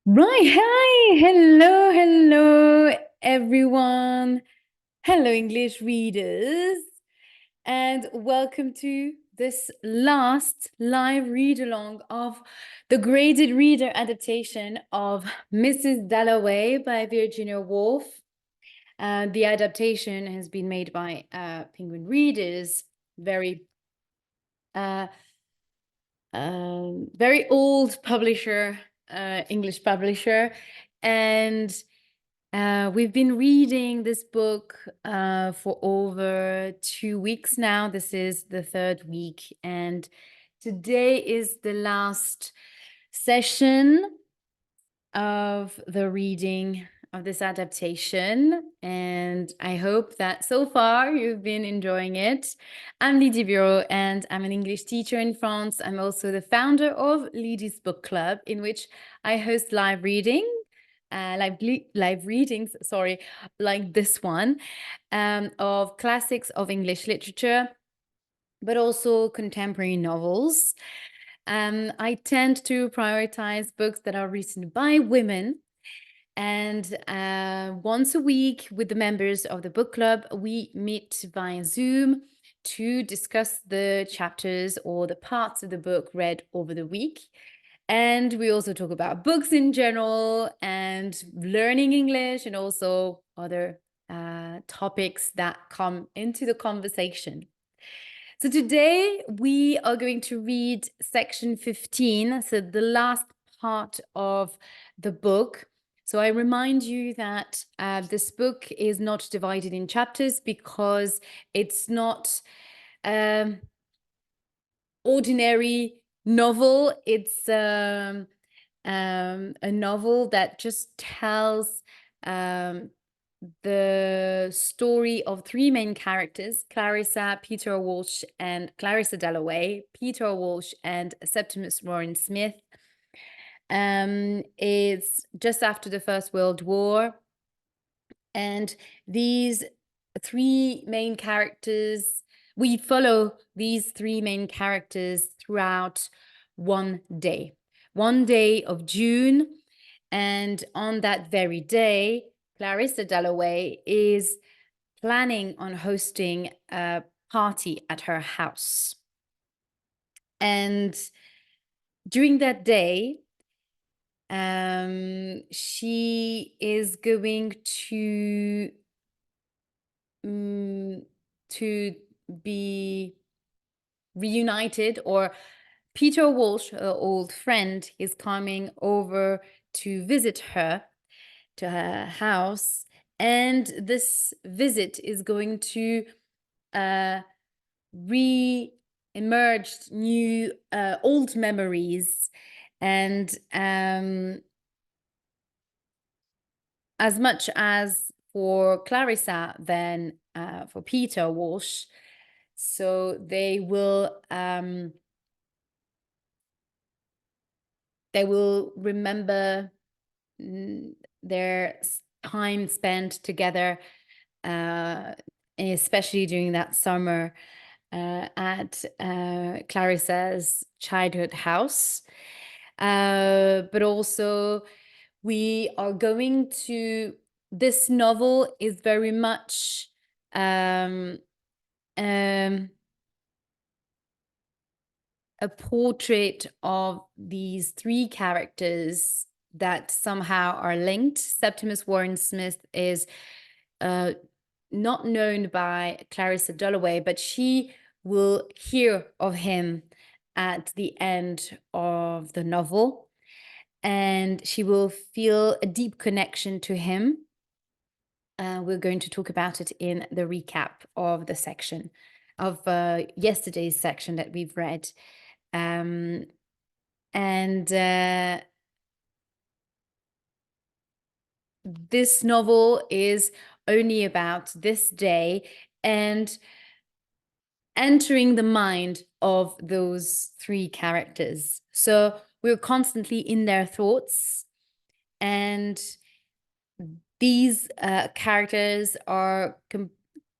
Right, hi, hello, everyone. Hello, English readers, and welcome to this last live read along of the graded reader adaptation of Mrs Dalloway by Virginia Woolf. The adaptation has been made by Penguin Readers, very uh, very old publisher, English publisher, and we've been reading this book for over 2 weeks now. This is the third week, and today is the last session of the reading of this adaptation, and I hope that so far you've been enjoying it. I'm Lydie Bureau, and I'm an English teacher in France. I'm also the founder of Lydie's Book Club, in which I host live readings, sorry, like this one, of classics of English literature, but also contemporary novels. I tend to prioritize books that are written by women. And once a week with the members of the book club, we meet via Zoom to discuss the chapters or the parts of the book read over the week. And we also talk about books in general and learning English and also other topics that come into the conversation. So today we are going to read section 15, so the last part of the book. So I remind you that this book is not divided in chapters because it's not ordinary novel. It's a novel that just tells the story of three main characters: Clarissa, Peter Walsh, and Clarissa Dalloway, Peter Walsh, and Septimus Warren Smith. It's just after the First World War, and these three main characters, we follow these three main characters throughout one day of June. And on that very day, Clarissa Dalloway is planning on hosting a party at her house. And during that day, she is going to be reunited, or Peter Walsh, her old friend, is coming over to visit her to her house, and this visit is going to re-emerge new old memories. And as much as for Clarissa than for Peter Walsh, so they will remember their time spent together, especially during that summer at Clarissa's childhood house. But also we are going to, this novel is very much a portrait of these three characters that somehow are linked. Septimus Warren Smith is not known by Clarissa Dalloway, but she will hear of him at the end of the novel, and she will feel a deep connection to him. We're going to talk about it in the recap of the section of yesterday's section that we've read. This novel is only about this day and entering the mind of those three characters. So we're constantly in their thoughts, and these characters are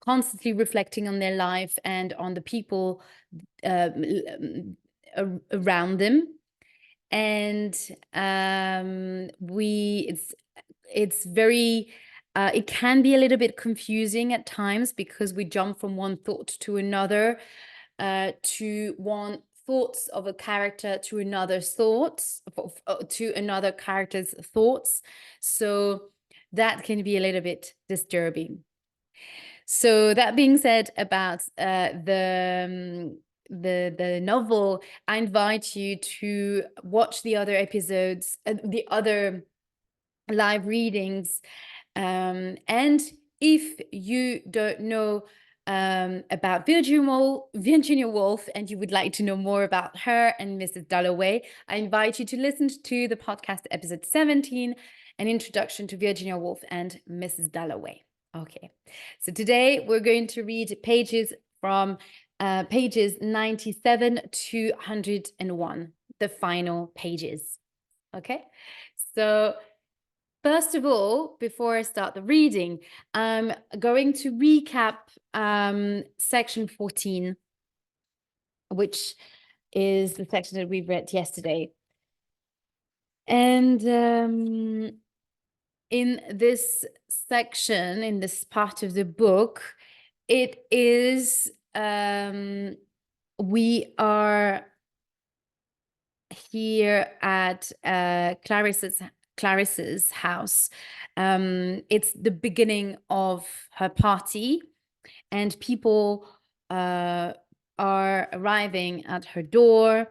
constantly reflecting on their life and on the people around them. and it's very it can be a little bit confusing at times because we jump from one thought to another, to one thoughts of a character to another's thoughts, to another character's thoughts. So that can be a little bit disturbing. So that being said about the novel, I invite you to watch the other episodes, the other live readings, and if you don't know about Virginia Woolf and you would like to know more about her and Mrs. Dalloway, I invite you to listen to the podcast episode 17, An Introduction to Virginia Woolf and Mrs. Dalloway. Okay, so today we're going to read pages from pages 97 to 101, the final pages. Okay, so first of all, before I start the reading, I'm going to recap section 14, which is the section that we read yesterday. And in this section, in this part of the book, it is, we are here at Clarissa's house. It's the beginning of her party, and people are arriving at her door.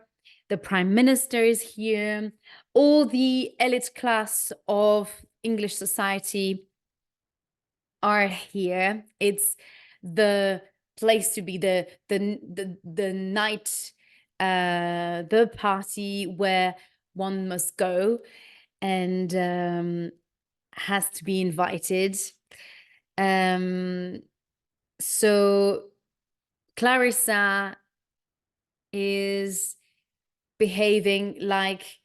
The Prime Minister is here. All the elite class of English society are here. It's the place to be, the night, the party where one must go and has to be invited. So Clarissa is behaving like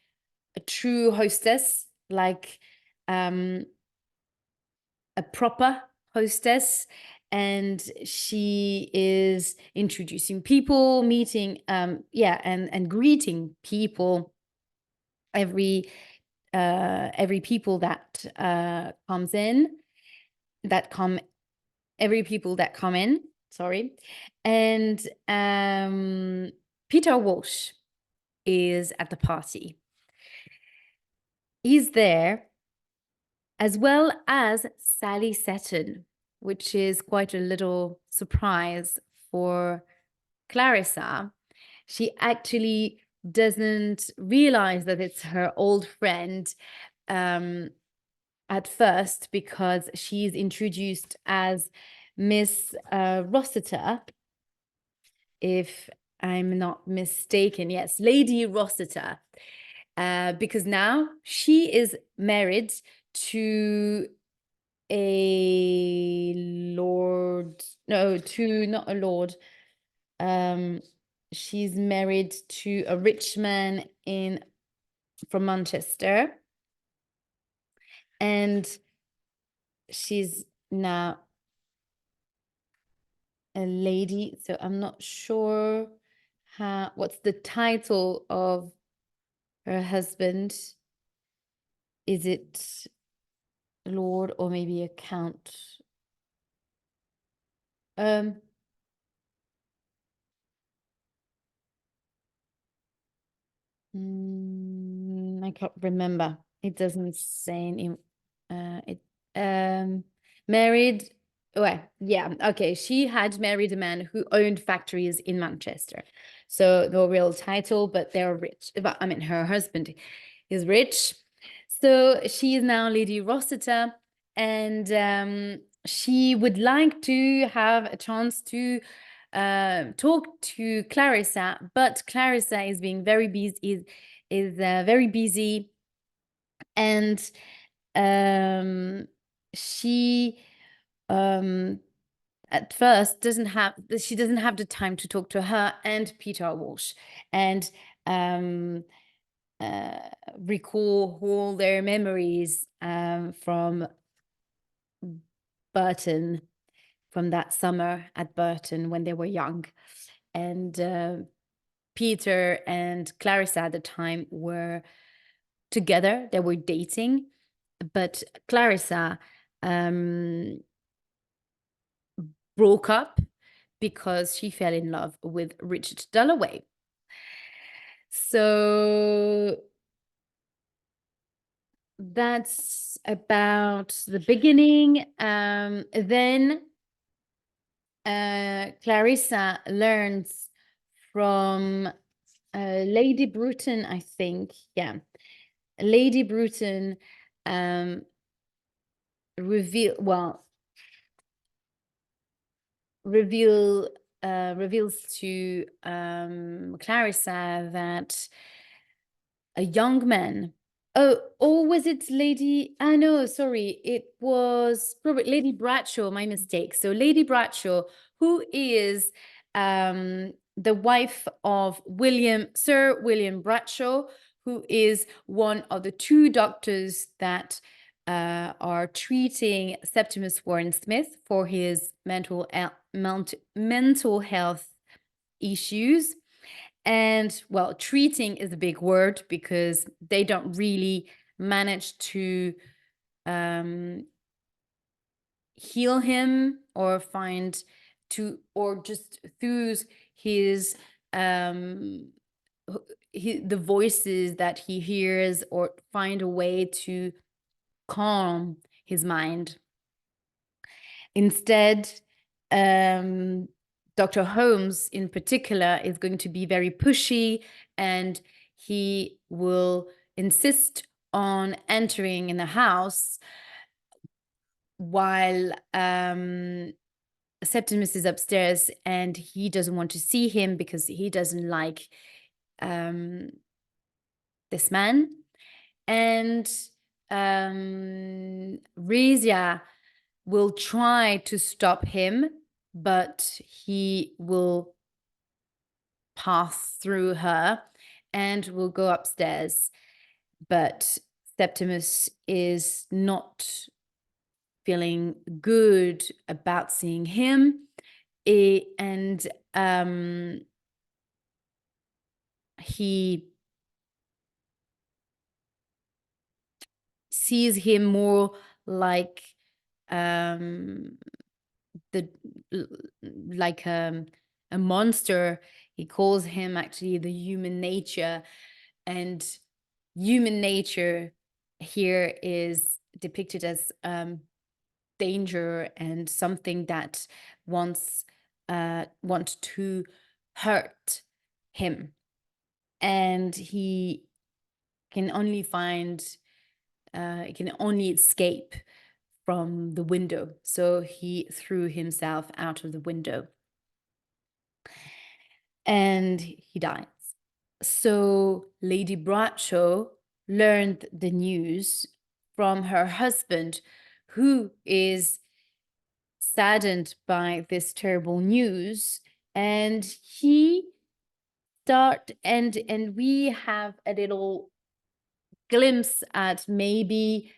a true hostess, like a proper hostess, and she is introducing people, meeting, and greeting people, every people that comes in, every people that come in, sorry. And Peter Walsh is at the party. He's there, as well as Sally Seton, which is quite a little surprise for Clarissa. She actually doesn't realize that it's her old friend at first, because she's introduced as Miss Rossiter, if I'm not mistaken. Yes, Lady Rossiter, because now she is married to a lord. No, not a lord. She's married to a rich man from Manchester, and she's now a lady. So I'm not sure what's the title of her husband. Is it Lord or maybe a Count? I can't remember. It doesn't say in married. Well, yeah, okay. She had married a man who owned factories in Manchester. So no real title, but they're rich. But I mean, her husband is rich. So she is now Lady Rossiter, and she would like to have a chance to talk to Clarissa, but Clarissa is being very busy, is very busy, and she at first doesn't have the time to talk to her and Peter Walsh and recall all their memories from Burton, from that summer at Burton when they were young. And Peter and Clarissa at the time were together, they were dating, but Clarissa broke up because she fell in love with Richard Dalloway. So that's about the beginning. Then Clarissa learns from Lady Bruton, I think. Yeah. Lady Bruton reveals to Clarissa that a young man. Oh, or was it Lady? Ah, no, sorry. It was probably Lady Bradshaw, my mistake. So Lady Bradshaw, who is the wife of Sir William Bradshaw, who is one of the two doctors that are treating Septimus Warren Smith for his mental health issues. And well, treating is a big word because they don't really manage to heal him or just through his the voices that he hears, or find a way to calm his mind. Instead, Dr. Holmes in particular is going to be very pushy, and he will insist on entering in the house while Septimus is upstairs, and he doesn't want to see him because he doesn't like this man. And Rezia will try to stop him, but he will pass through her and will go upstairs. But Septimus is not feeling good about seeing him. And he sees him more like a monster. He calls him actually the human nature, and human nature here is depicted as danger and something that wants to hurt him, and he can only escape from the window. So he threw himself out of the window and he dies. So Lady Bradshaw learned the news from her husband, who is saddened by this terrible news, and we have a little glimpse at maybe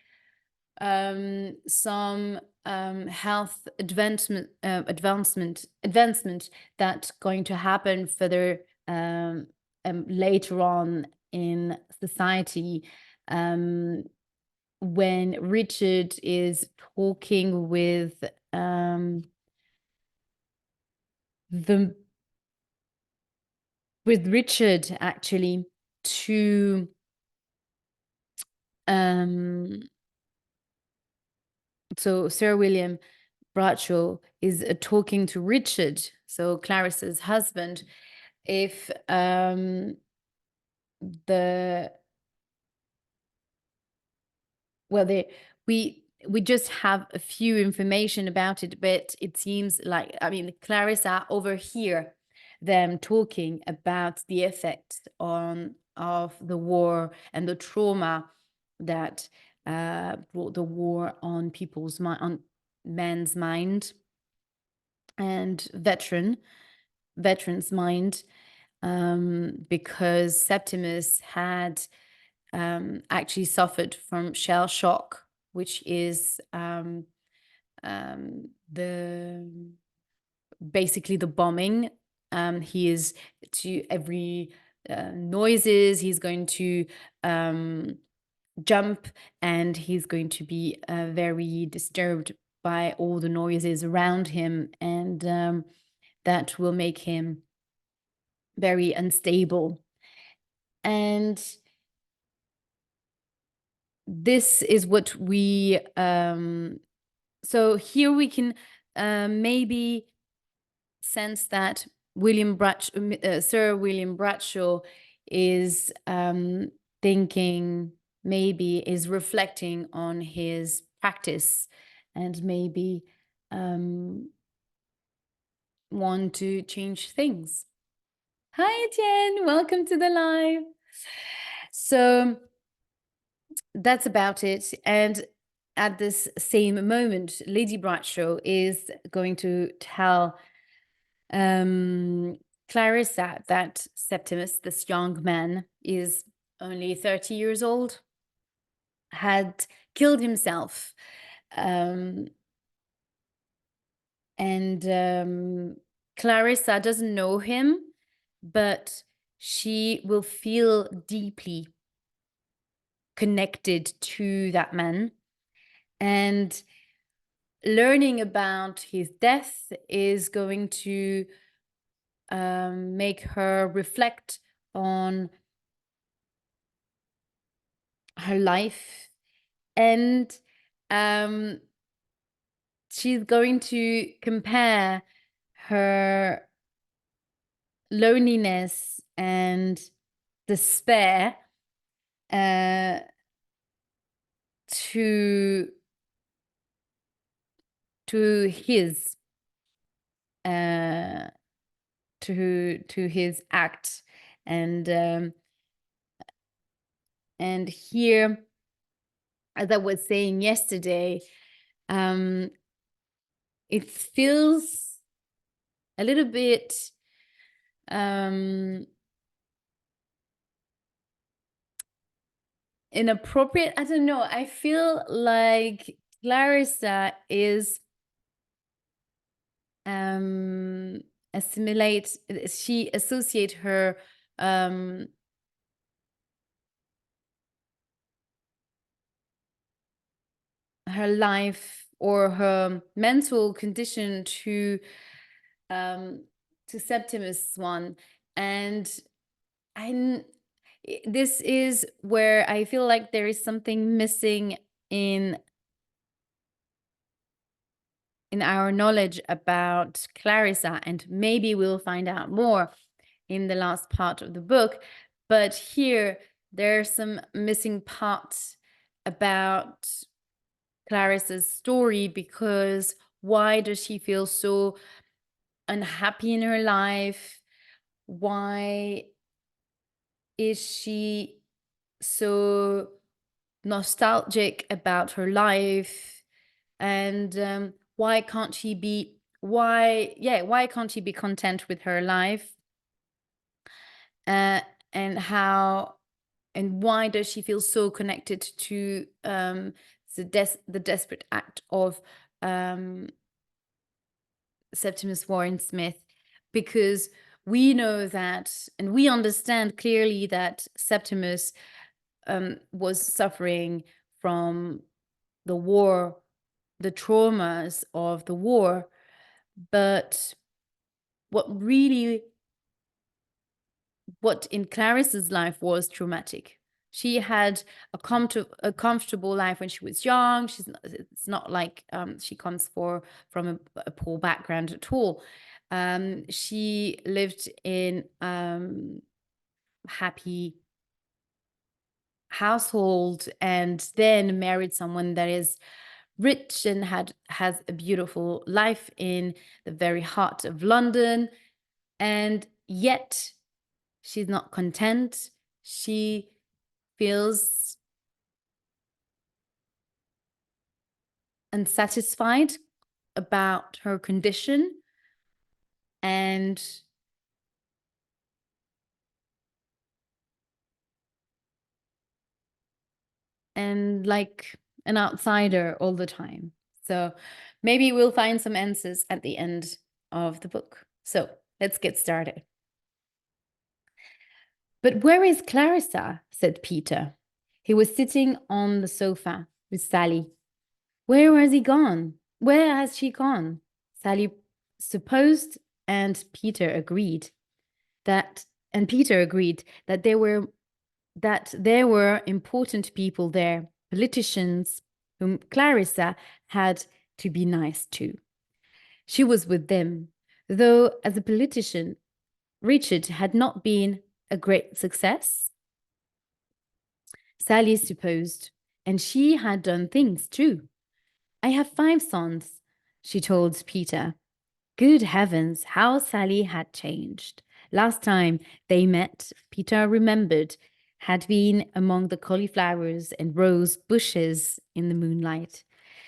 some health advancement that's going to happen further later on in society, when Richard is talking with Richard actually to so Sir William Bradshaw is talking to Richard, so Clarissa's husband, if we just have a few information about it, but it seems like, I mean, Clarissa overhear them talking about the effects of the war and the trauma that brought the war on men's mind and veterans' mind, because Septimus had actually suffered from shell shock, which is basically the bombing He is to every noises, he's going to jump, and he's going to be very disturbed by all the noises around him, and that will make him very unstable. And this is what we so here we can maybe sense that Sir William Bradshaw is thinking, maybe is reflecting on his practice, and maybe want to change things. Hi, Etienne, welcome to the live. So that's about it. And at this same moment, Lady Bradshaw is going to tell Clarissa that Septimus, this young man, is only 30 years old, had killed himself. Clarissa doesn't know him, but she will feel deeply connected to that man. And learning about his death is going to make her reflect on her life, and she's going to compare her loneliness and despair to his his act. And here, as I was saying yesterday, it feels a little bit inappropriate. I don't know. I feel like Clarissa is she associate her her life or her mental condition to Septimus one. And this is where I feel like there is something missing in our knowledge about Clarissa, and maybe we'll find out more in the last part of the book. But here there's some missing parts about Clarissa's story, because why does she feel so unhappy in her life? Why is she so nostalgic about her life? And why can't she be can't she be content with her life? And why does she feel so connected to the desperate act of Septimus Warren Smith? Because we know that, and we understand clearly that Septimus was suffering from the war, the traumas of the war. But what in Clarissa's life was traumatic. She had a comfortable life when she was young. It's not like she comes from a poor background at all. She lived in happy household, and then married someone that is rich and has a beautiful life in the very heart of London. And yet she's not content. She feels unsatisfied about her condition, and like an outsider all the time. So maybe we'll find some answers at the end of the book. So Let's get started. But where is Clarissa? Said Peter. He was sitting on the sofa with Sally. Where has he gone? Where has she gone? Sally supposed, and Peter agreed that there were important people there, politicians whom Clarissa had to be nice to. She was with them, though as a politician, Richard had not been a great success, Sally supposed, and she had done things too. I have 5 sons, she told Peter. Good heavens, how Sally had changed. Last time they met, Peter remembered, had been among the cauliflowers and rose bushes in the moonlight.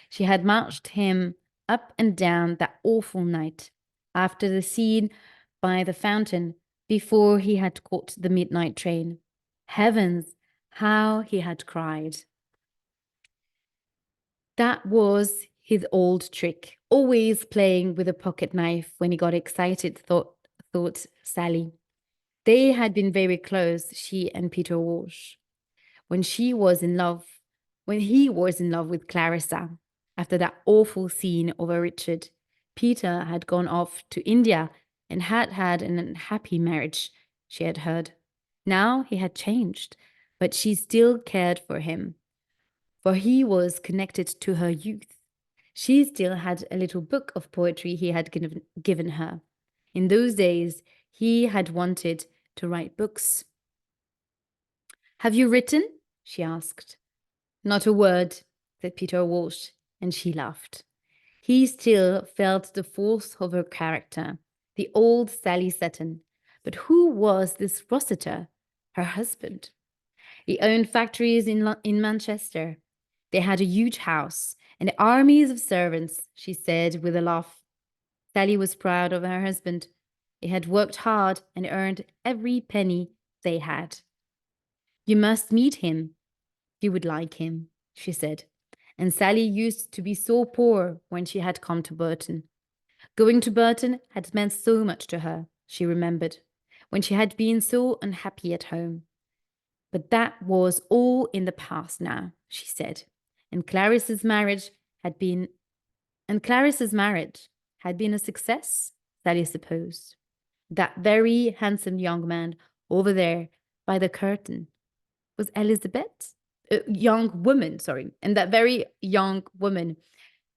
She had marched him up and down that awful night, after the scene by the fountain, before he had caught the midnight train. Heavens, how he had cried. That was his old trick, always playing with a pocket knife when he got excited, thought Sally. They had been very close, she and Peter Walsh, when he was in love with Clarissa. After that awful scene over Richard, Peter had gone off to India and had had an unhappy marriage, she had heard. Now he had changed, but she still cared for him, for he was connected to her youth. She still had a little book of poetry he had given her. In those days, he had wanted to write books. Have you written? She asked. Not a word, said Peter Walsh, and she laughed. He still felt the force of her character, the old Sally Seton. But who was this Rossiter, her husband? He owned factories in Manchester. They had a huge house and armies of servants, she said with a laugh. Sally was proud of her husband. He had worked hard and earned every penny they had. You must meet him. You would like him, she said. And Sally used to be so poor when she had come to Burton. Going to Burton had meant so much to her, she remembered, when she had been so unhappy at home. But that was all in the past now, she said. And Clarissa's marriage had been a success, Sally supposed. That very handsome young man over there by the curtain was Elizabeth? Young woman, sorry. And that very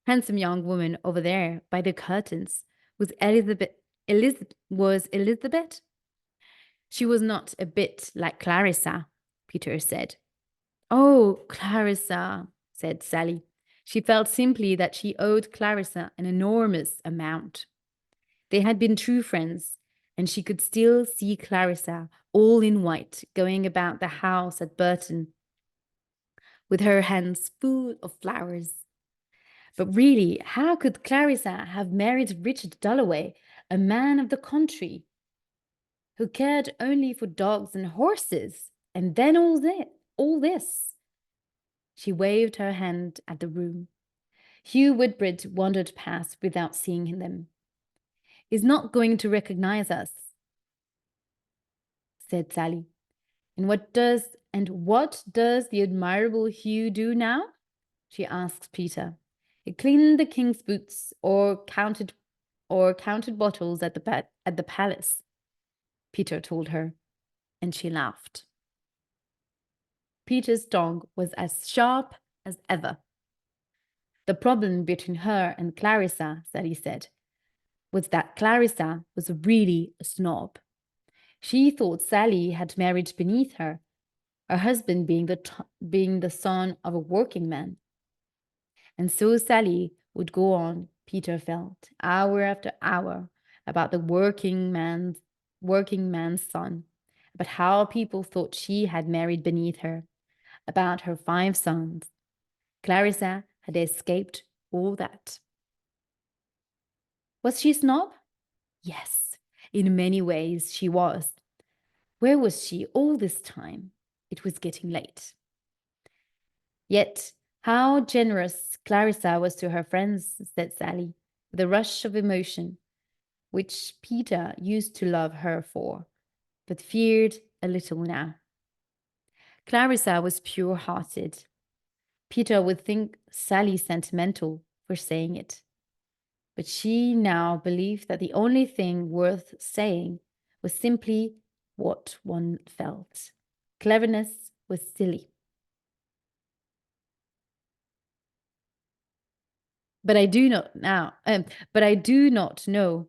handsome young woman over there by the curtains was Elizabeth. Elizabeth? She was not a bit like Clarissa, Peter said. Oh, Clarissa, said Sally. She felt simply that she owed Clarissa an enormous amount. They had been true friends, and she could still see Clarissa, all in white, going about the house at Burton, with her hands full of flowers. But really, how could Clarissa have married Richard Dalloway, a man of the country, who cared only for dogs and horses, and then all this? She waved her hand at the room. Hugh Woodbridge wandered past without seeing them. He's not going to recognize us, said Sally. And what does the admirable Hugh do now? She asked Peter. He cleaned the king's boots or counted bottles at the palace, Peter told her, and she laughed. Peter's tongue was as sharp as ever. The problem between her and Clarissa, Sally said, was that Clarissa was really a snob. She thought Sally had married beneath her husband being the son of a working man. And so Sally would go on, Peter felt, hour after hour, about the working man's son, about how people thought she had married beneath her, about her 5 sons. Clarissa had escaped all that. Was she a snob? Yes, in many ways she was. Where was she all this time? It was getting late. Yet, how generous Clarissa was to her friends, said Sally, with a rush of emotion. which Peter used to love her for, but feared a little now. Clarissa was pure-hearted. Peter would think Sally sentimental for saying it. But she now believed that the only thing worth saying was simply what one felt. Cleverness was silly. But I do not know,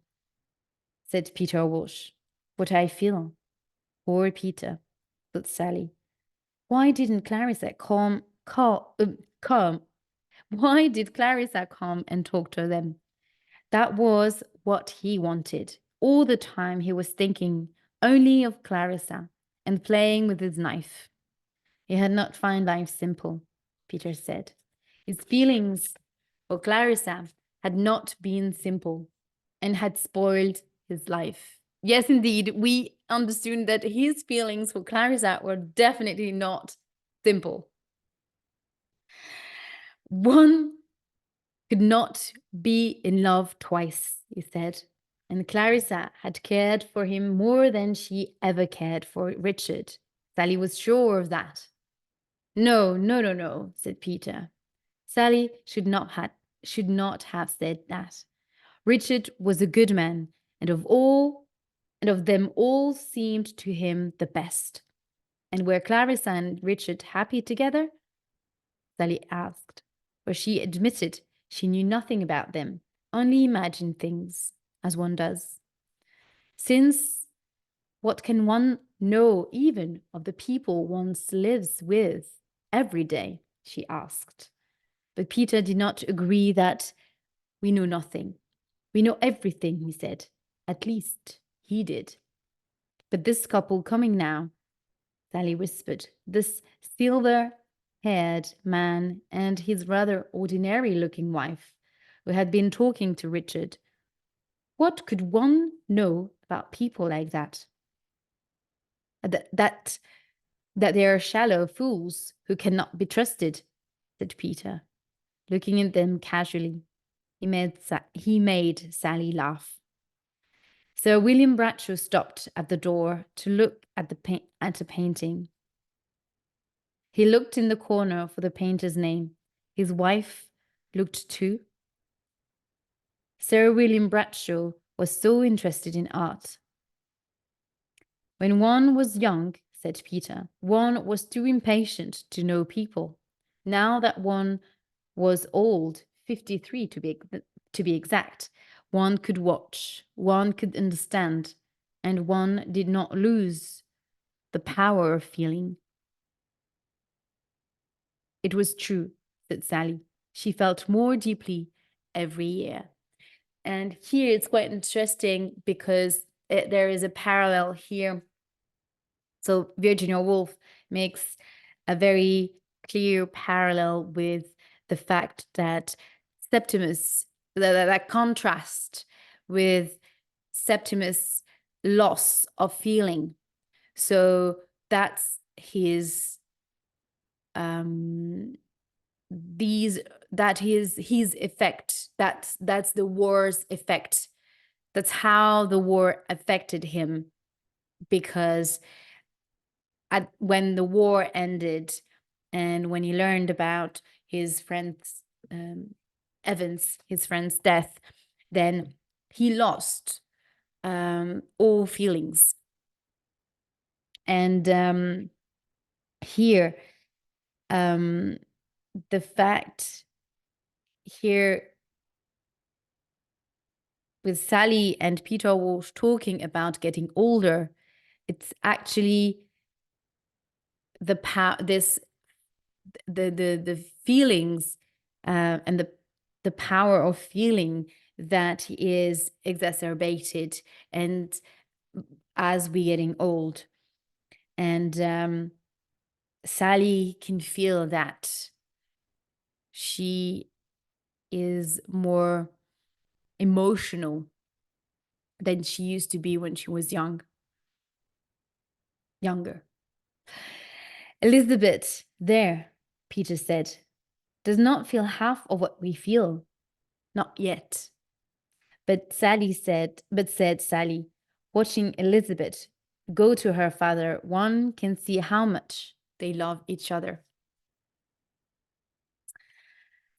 said Peter Walsh, what I feel. Poor Peter, thought Sally. Why didn't Clarissa come? Why did Clarissa come and talk to them? That was what he wanted. All the time he was thinking only of Clarissa and playing with his knife. He had not found life simple, Peter said. His feelings for Clarissa had not been simple and had spoiled his life. Yes, indeed, we understood that his feelings for Clarissa were definitely not simple. One could not be in love twice, he said, and Clarissa had cared for him more than she ever cared for Richard. Sally was sure of that. No, said Peter. Sally should not have said that. Richard was a good man, and of them all seemed to him the best. And were Clarissa and Richard happy together? Sally asked, for she admitted she knew nothing about them, only imagined things, as one does. Since what can one know even of the people one lives with every day? She asked. But Peter did not agree that we know nothing. We know everything, he said. At least he did. But this couple coming now, Sally whispered, this silver-haired man and his rather ordinary-looking wife, who had been talking to Richard. What could one know about people like that? That they are shallow fools who cannot be trusted, said Peter, looking at them casually. He made Sally laugh. Sir William Bradshaw stopped at the door to look at a painting. He looked in the corner for the painter's name. His wife looked too. Sir William Bradshaw was so interested in art. When one was young, said Peter, one was too impatient to know people. Now that one was old, 53 to be exact, one could watch, one could understand, and one did not lose the power of feeling. It was true, said Sally. She felt more deeply every year. And here it's quite interesting because there is a parallel here. So Virginia Woolf makes a very clear parallel with the fact that Septimus, that contrast with Septimus' loss of feeling. So that's his his effect. That's the war's effect. That's how the war affected him, because when the war ended and when he learned about his friend's Evans, his friend's death, then he lost all feelings. And here, the fact here with Sally and Peter Walsh talking about getting older, it's actually the feelings and the power of feeling that is exacerbated and as we getting old. And Sally can feel that she is more emotional than she used to be when she was younger. Elizabeth, there, Peter said, does not feel half of what we feel. Not yet. But said Sally, watching Elizabeth go to her father, one can see how much they love each other.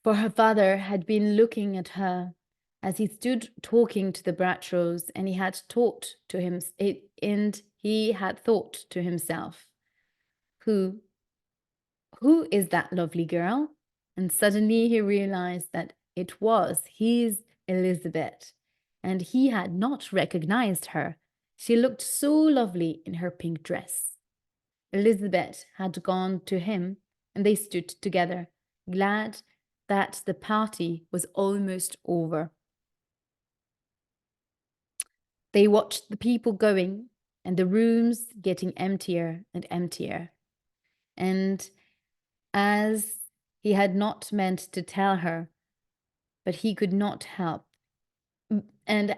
For her father had been looking at her as he stood talking to the Bradshaws, and he had thought to himself, who is that lovely girl? And suddenly he realized that it was his Elizabeth, and he had not recognized her. She looked so lovely in her pink dress. Elizabeth had gone to him, and they stood together, glad that the party was almost over. They watched the people going and the rooms getting emptier and emptier. And as he had not meant to tell her, but he could not help, and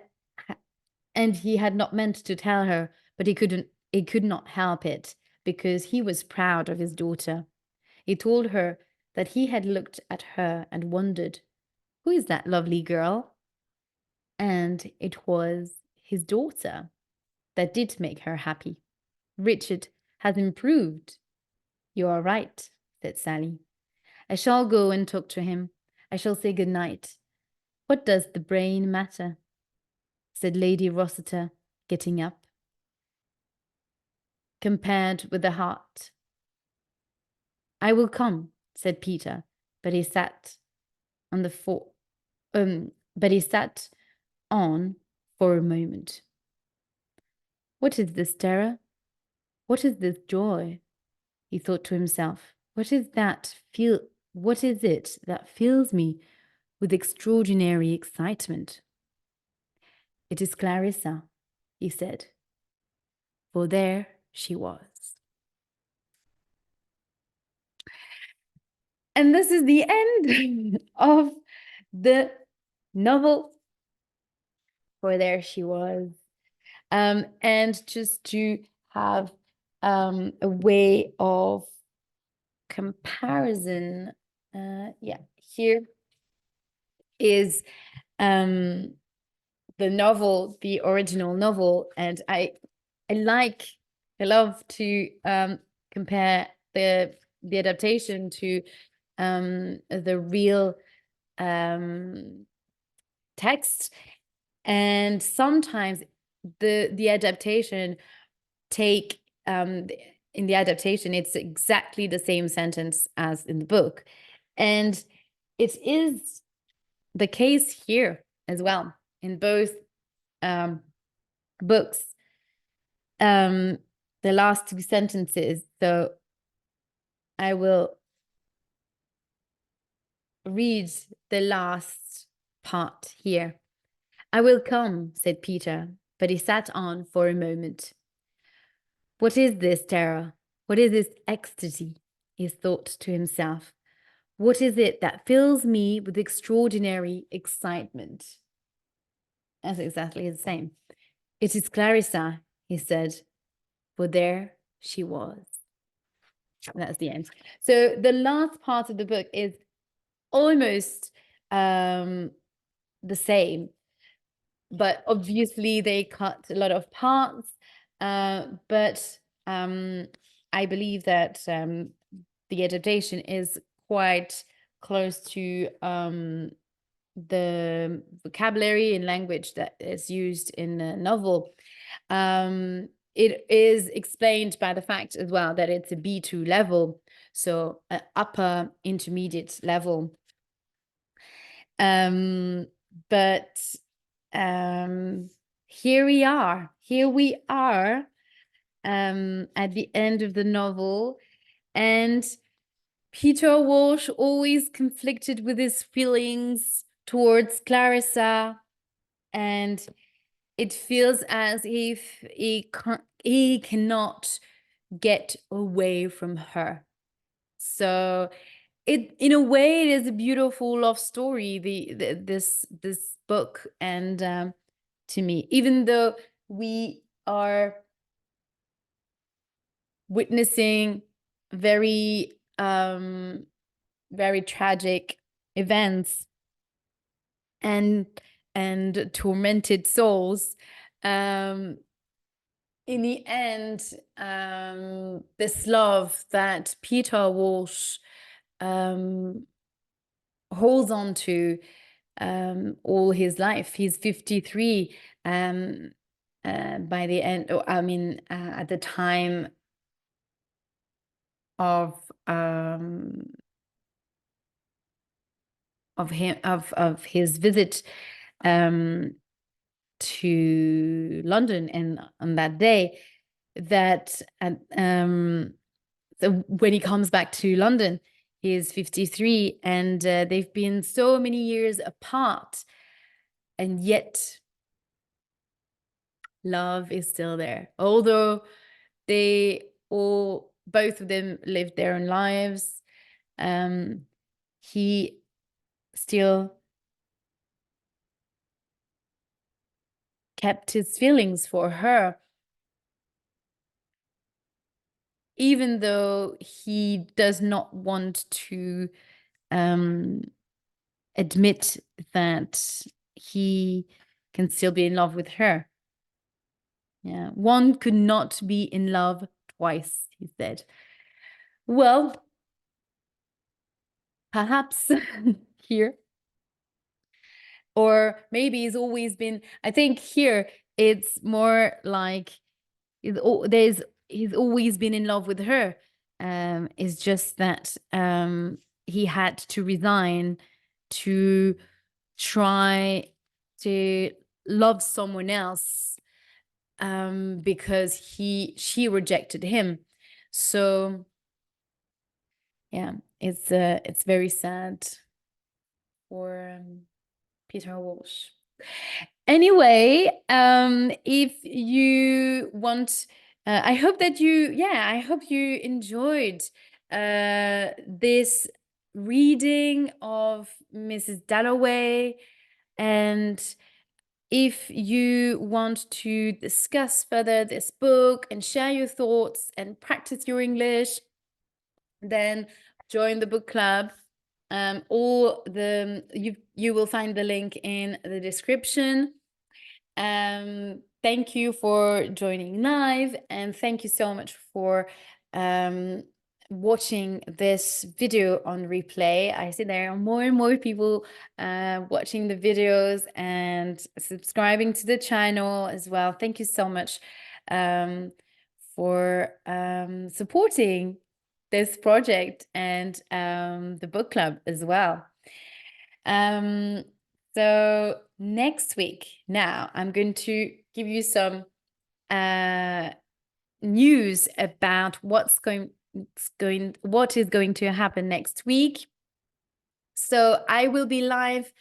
he had not meant to tell her, but he could not help it, because he was proud of his daughter. He told her that he had looked at her and wondered, who is that lovely girl? And it was his daughter that did make her happy. Richard has improved. You are right, said Sally. I shall go and talk to him. I shall say good night. What does the brain matter? Said Lady Rossiter, getting up. Compared with the heart. I will come, said Peter, but he sat on for a moment. What is this terror? What is this joy? He thought to himself. What is it that fills me with extraordinary excitement? It is Clarissa, he said, for there she was. And this is the end of the novel, for there she was. And just to have a way of comparison, here is the novel, the original novel, and I love to compare the adaptation to the real text, and sometimes the adaptation in the adaptation it's exactly the same sentence as in the book, and it is the case here as well in both books. The last two sentences, so I will read the last part here. I will come, said Peter, but he sat on for a moment. What is this terror? What is this ecstasy? He thought to himself. What is it that fills me with extraordinary excitement? That's exactly the same. It is Clarissa, he said, for there she was. That's the end. So the last part of the book is almost the same, but obviously they cut a lot of parts. But I believe that the adaptation is quite close to the vocabulary and language that is used in the novel. It is explained by the fact as well that it's a B2 level, so an upper intermediate level. But here we are at the end of the novel, and Peter Walsh always conflicted with his feelings towards Clarissa, and it feels as if he cannot get away from her. So in a way, it is a beautiful love story, this book, and to me, even though we are witnessing very very tragic events, and and tormented souls, in the end, this love that Peter Walsh holds on to all his life. He's 53 by the end, at the time of his visit to London, and on that day, that so when he comes back to London, he is 53, and they've been so many years apart, and yet love is still there. Although both of them lived their own lives, he still kept his feelings for her, even though he does not want to admit that he can still be in love with her. Yeah, one could not be in love twice, he said. Well, perhaps here, or maybe it's always been, I think here it's more like he's always been in love with her. It's just that he had to resign to try to love someone else, because she rejected him. So yeah, it's very sad for Peter Walsh. Anyway, if you want, I hope you enjoyed this reading of Mrs. Dalloway. And if you want to discuss further this book and share your thoughts and practice your English, then join the book club. You will find the link in the description. Thank you for joining live, and thank you so much for watching this video on replay. I see there are more and more people watching the videos and subscribing to the channel as well. Thank you so much for supporting this project and the book club as well. So next week, now I'm going to give you some news about what is going to happen next week. So I will be live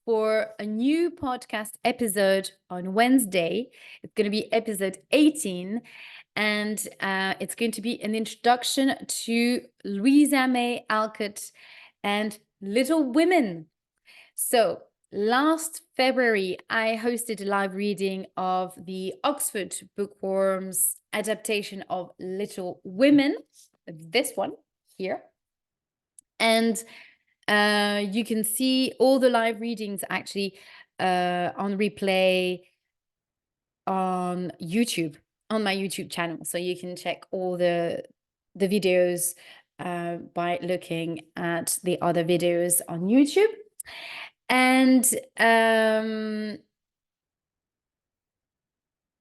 for a new podcast episode on Wednesday. It's going to be episode 18. And it's going to be an introduction to Louisa May Alcott and Little Women. So last February, I hosted a live reading of the Oxford Bookworms adaptation of Little Women, this one here. And you can see all the live readings actually on replay on YouTube, on my YouTube channel. So you can check all the videos by looking at the other videos on YouTube. And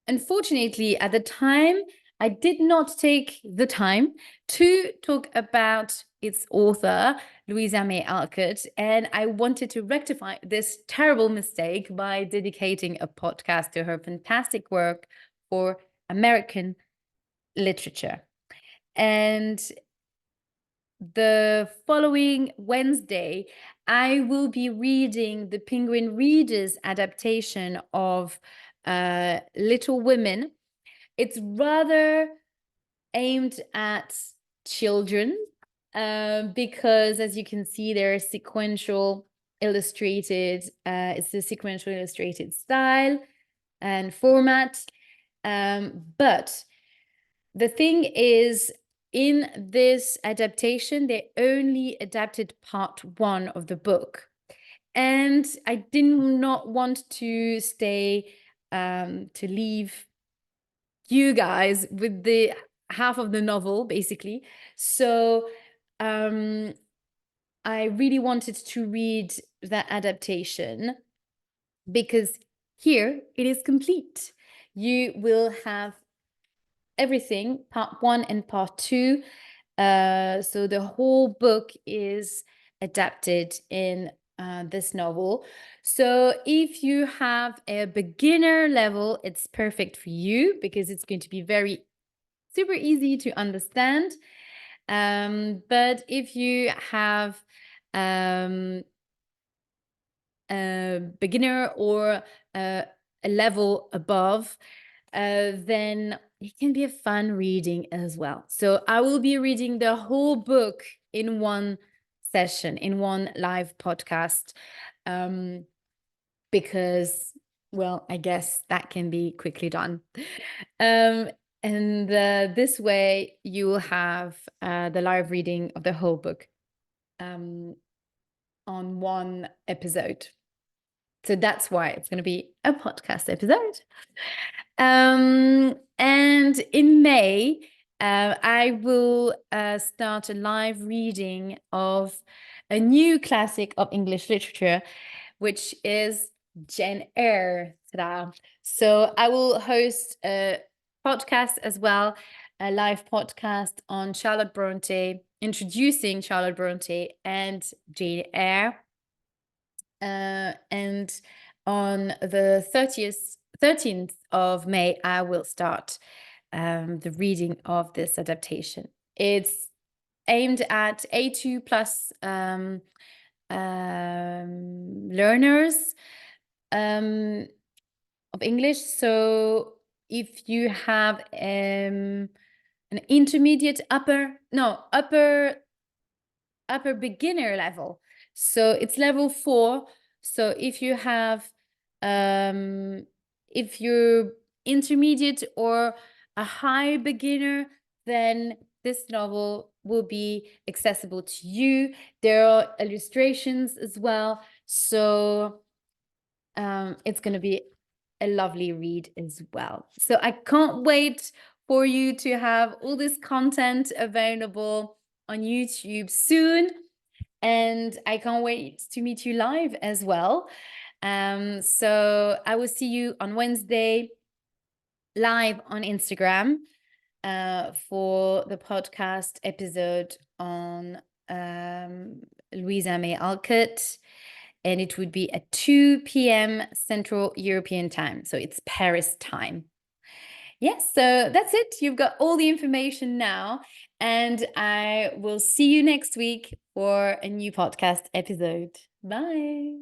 unfortunately, at the time, I did not take the time to talk about its author, Louisa May Alcott, and I wanted to rectify this terrible mistake by dedicating a podcast to her fantastic work for American literature. And the following Wednesday, I will be reading the Penguin Readers adaptation of Little Women. It's rather aimed at children because, as you can see, there is sequential illustrated. It's the sequential illustrated style and format. But the thing is, in this adaptation, they only adapted part 1 of the book. And I did not want to stay, to leave you guys with the half of the novel, basically. So I really wanted to read that adaptation because here it is complete. You will have everything, part 1 and part 2. So the whole book is adapted in this novel. So if you have a beginner level, it's perfect for you because it's going to be very super easy to understand. But if you have a beginner or a level above, then it can be a fun reading as well. So I will be reading the whole book in one session, in one live podcast, because, well, I guess that can be quickly done. And this way you will have the live reading of the whole book on one episode. So that's why it's going to be a podcast episode. And in May, I will start a live reading of a new classic of English literature, which is Jane Eyre. Ta-da. So I will host a podcast as well, a live podcast on Charlotte Bronte, introducing Charlotte Bronte and Jane Eyre. And on the 13th of May, I will start the reading of this adaptation. It's aimed at A2 plus learners of English. So if you have an intermediate upper beginner level, so it's level 4. So if you have if you're intermediate or a high beginner, then this novel will be accessible to you. There are illustrations as well, so it's going to be a lovely read as well. So I can't wait for you to have all this content available on YouTube soon. And I can't wait to meet you live as well. So I will see you on Wednesday live on Instagram for the podcast episode on Louisa May Alcott. And it would be at 2 p.m. Central European time. So it's Paris time. Yes, so that's it. You've got all the information now. And I will see you next week for a new podcast episode. Bye.